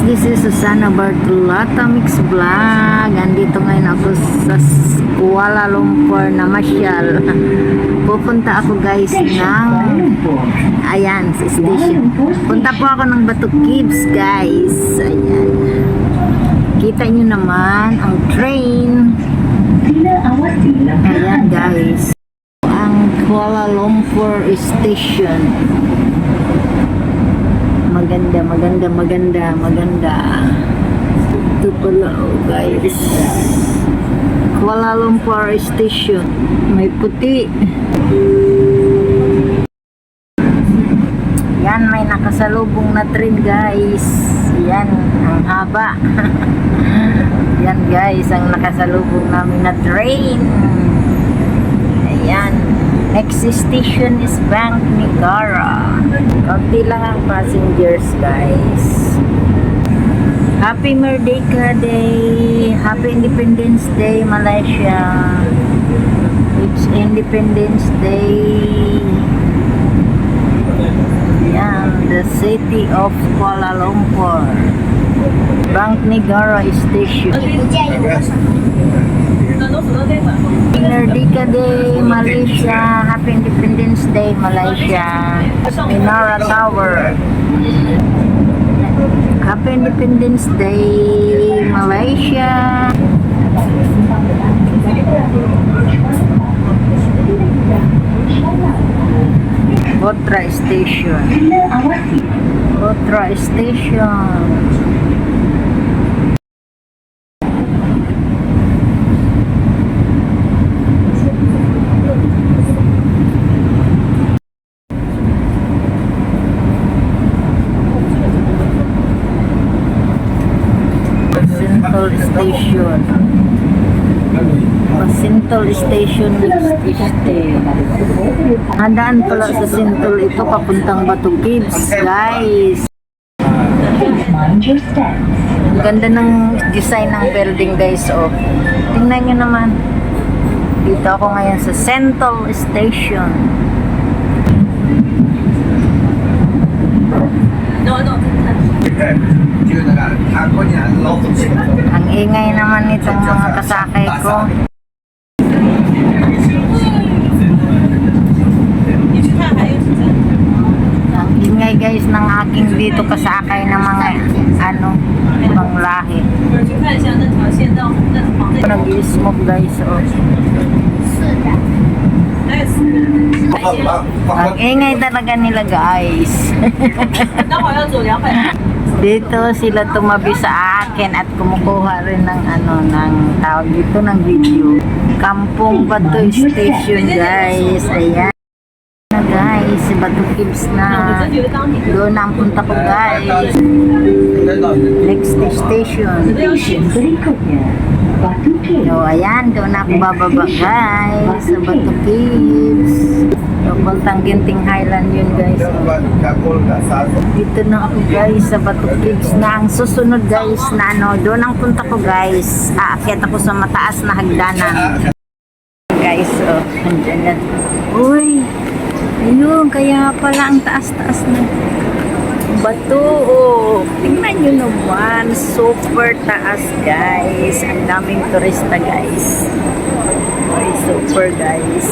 this is Susana Bartolata Mix Vlog. Andito ngayon ako sa Kuala Lumpur na masyal. Pupunta ako guys ng ayan, sa station. Punta po ako ng Batu Caves guys. Ayan. Kita nyo naman ang train. Ayan guys. Ang Kuala Lumpur Station. Maganda. Ito pala guys. Kuala Lumpur Station. May puti. Yan, may nakasalubong na train guys. Yan, ang haba. Yan guys, ang nakasalubong namin na train. Ayan. Next station is Bank Negara. Kaunti lang ang passengers guys. Happy Merdeka Day. Happy Independence Day Malaysia. It's Independence Day. Yan, the city of Kuala Lumpur. Bank Negara Station. Merdeka Day Malaysia. Happy Independence Day Malaysia. Menara Tower. Happy Independence Day Malaysia. Botra Station. Botra Station. Station. Sintol Station next station. Handaan pala sa Sintol ito papuntang Batu Caves guys. Ang ganda ng design ng building guys. Oh. Tingnan nyo naman. Dito ako ngayon sa Sintol Station. Ang ingay naman nitong mga kasakay ko. Ang ingay guys ng aking dito kasakay ng mga ibang lahi. Nag-smoke guys. Oh. Ang ingay talaga nila guys. Dito sila tumabi sa akin at kumukuha rin ng ng tawag dito ng video. Kampong Batu Station guys. Ayan na guys, si Batu Caves na. Doon ang punta ko guys. Next station. So ayan, doon ako bababa guys sa Batu Caves. Papuntang Ginting Highland yun guys. Dito na ako guys sa Batu Caves na ang susunod guys na doon ang punta ko guys. Aakyat ako sa mataas na hagdanan. Guys, andyan na. Uy, ayun, kaya pala ang taas-taas na bato. Tingnan nyo naman, super taas guys. Ang daming turista guys. Ay, super guys.